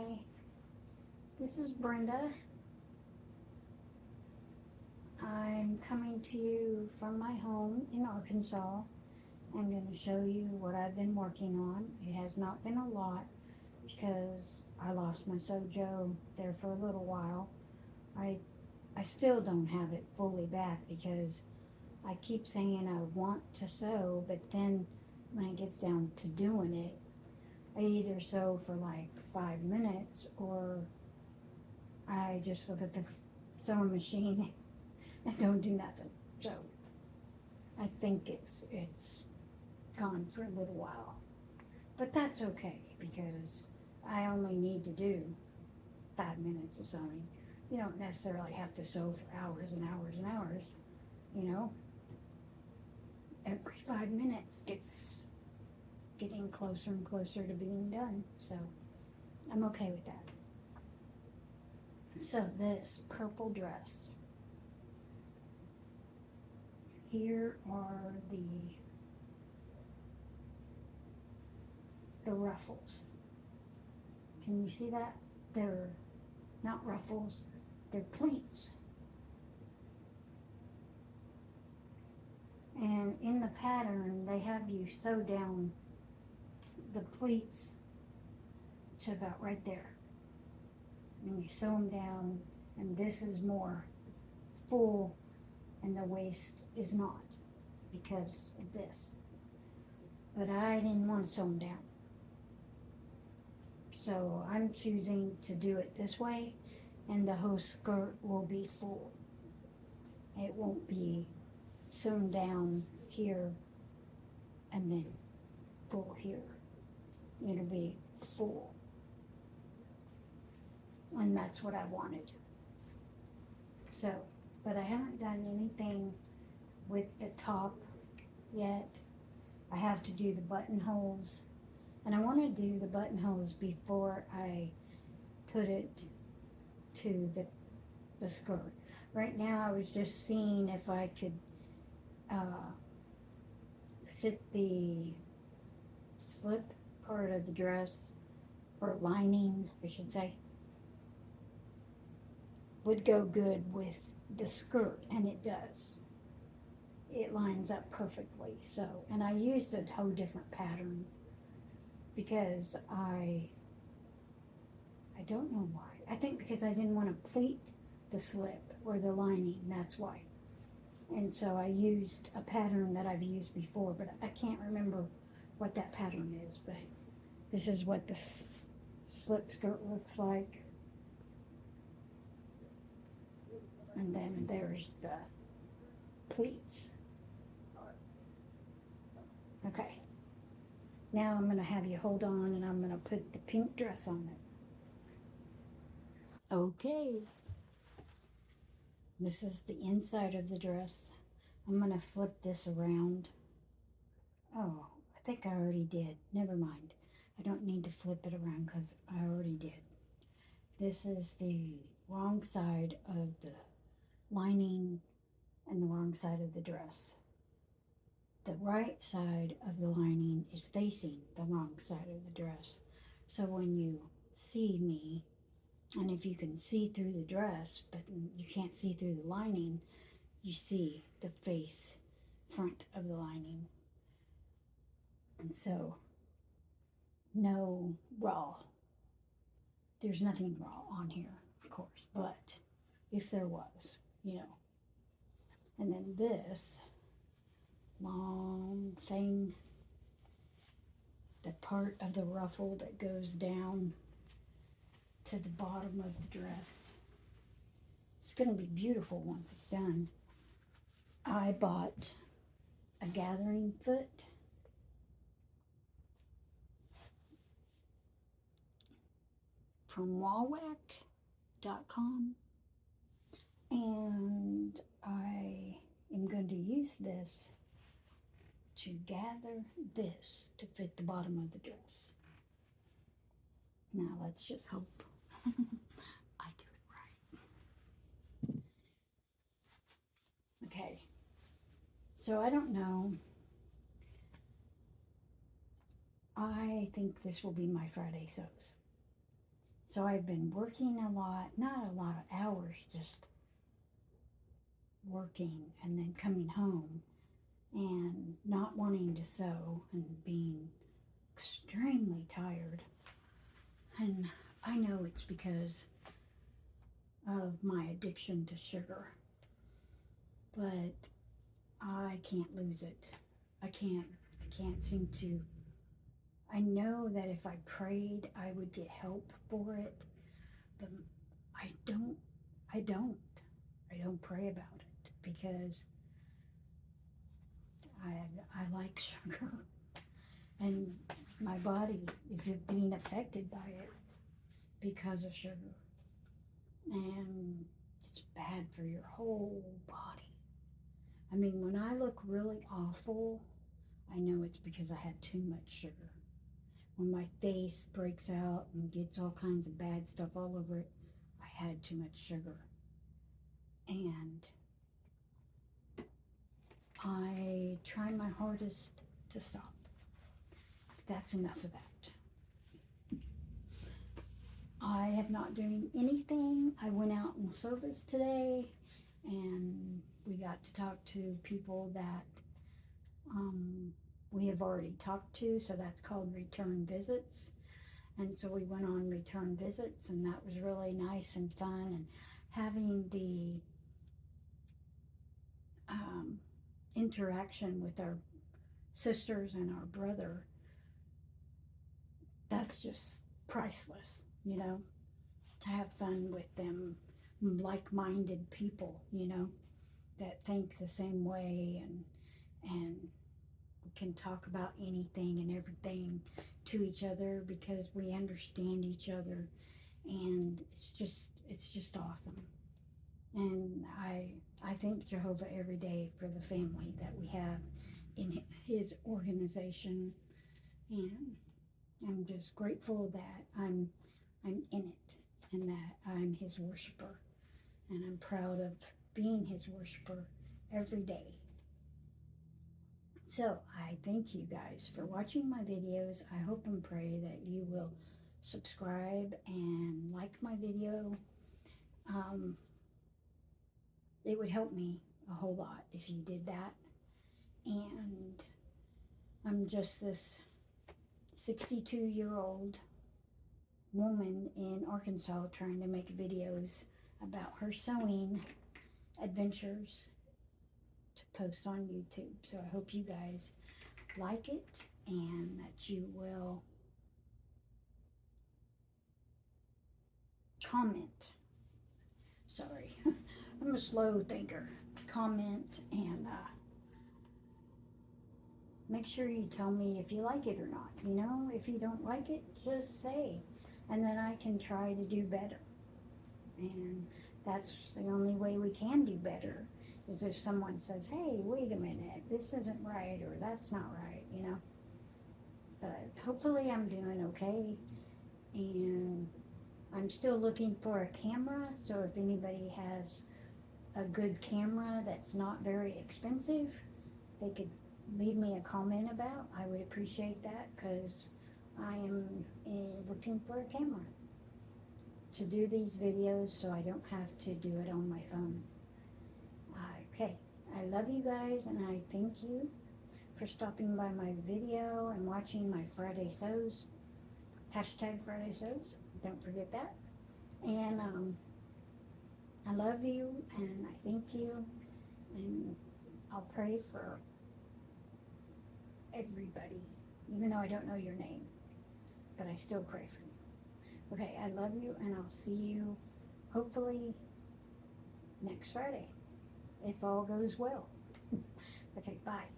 Hi, this is Brenda. I'm coming to you from my home in Arkansas. I'm going to show you what I've been working on. It has not been a lot because I lost my Sojo there for a little while. I I still don't have it fully back because I keep saying I want to sew, but then when it gets down to doing it, I either sew for like 5 minutes or I just look at the sewing machine and don't do nothing. So I think it's gone for a little while, but that's okay because I only need to do 5 minutes of sewing. You don't necessarily have to sew for hours and hours and hours. You know, every 5 minutes gets getting closer and closer to being done. So I'm okay with that. So this purple dress. Here are the ruffles. Can you see that? They're not ruffles, they're pleats. And in the pattern, they have you sew down the pleats to about right there. And you sew them down, and this is more full, and the waist is not because of this. But I didn't want to sew them down. So I'm choosing to do it this way, and the whole skirt will be full. It won't be sewn down here and then full here. It'll be full. And that's what I wanted. So, but I haven't done anything with the top yet. I have to do the buttonholes. And I want to do the buttonholes before I put it to the skirt. Right now, I was just seeing if I could uh, fit the slip part of the dress, or lining, I should say, would go good with the skirt, and it does. It lines up perfectly. So, and I used a whole different pattern because I don't know why. I think because I didn't want to pleat the slip or the lining. That's why. And so I used a pattern that I've used before, but I can't remember what that pattern is. But this is what the slip skirt looks like. And then there's the pleats. Okay. Now I'm going to have you hold on and I'm going to put the pink dress on it. Okay. This is the inside of the dress. I'm going to flip this around. Oh, I think I already did. Never mind. I don't need to flip it around because I already did. This is the wrong side of the lining and the wrong side of the dress. The right side of the lining is facing the wrong side of the dress. So when you see me, and if you can see through the dress, but you can't see through the lining, you see the face front of the lining. And so, no raw. There's nothing raw on here, of course, but if there was, you know. And then this long thing, the part of the ruffle that goes down to the bottom of the dress. It's going to be beautiful once it's done. I bought a gathering foot from wallwack.com, and I am going to use this to gather this to fit the bottom of the dress. Now let's just hope I do it right. Okay, so I don't know. I think this will be my Friday sews. So I've been working a lot, not a lot of hours, just working and then coming home and not wanting to sew and being extremely tired. And I know it's because of my addiction to sugar, but I can't lose it. I can't seem to. I know that if I prayed, I would get help for it, but I don't. I don't. I don't pray about it because I like sugar, and my body is being affected by it because of sugar, and it's bad for your whole body. I mean, when I look really awful, I know it's because I had too much sugar. When my face breaks out and gets all kinds of bad stuff all over it, I had too much sugar. And I try my hardest to stop. That's enough of that. I have not done anything. I went out in service today and we got to talk to people that we have already talked to, so that's called return visits. And so we went on return visits, and that was really nice and fun. And having the interaction with our sisters and our brother, that's just priceless, you know, to have fun with them, like minded people, you know, that think the same way and can talk about anything and everything to each other because we understand each other, and it's just awesome. And I thank Jehovah every day for the family that we have in his organization, and I'm just grateful that I'm in it and that I'm his worshiper, and I'm proud of being his worshiper every day. So I thank you guys for watching my videos. I hope and pray that you will subscribe and like my video. It would help me a whole lot if you did that. And I'm just this 62-year-old woman in Arkansas trying to make videos about her sewing adventures to post on YouTube. So I hope you guys like it and that you will comment. Sorry, I'm a slow thinker. Comment and make sure you tell me if you like it or not. You know, if you don't like it, just say, and then I can try to do better. And that's the only way we can do better is if someone says, hey, wait a minute, this isn't right or that's not right, you know. But hopefully I'm doing okay. And I'm still looking for a camera, so if anybody has a good camera that's not very expensive, they could leave me a comment about. I would appreciate that because I am looking for a camera to do these videos so I don't have to do it on my phone. Okay, I love you guys and I thank you for stopping by my video and watching my Friday Sews. Hashtag Friday Sews. Don't forget that. And I love you and I thank you. And I'll pray for everybody, even though I don't know your name, but I still pray for you. Okay, I love you and I'll see you hopefully next Friday, if all goes well. Okay, bye.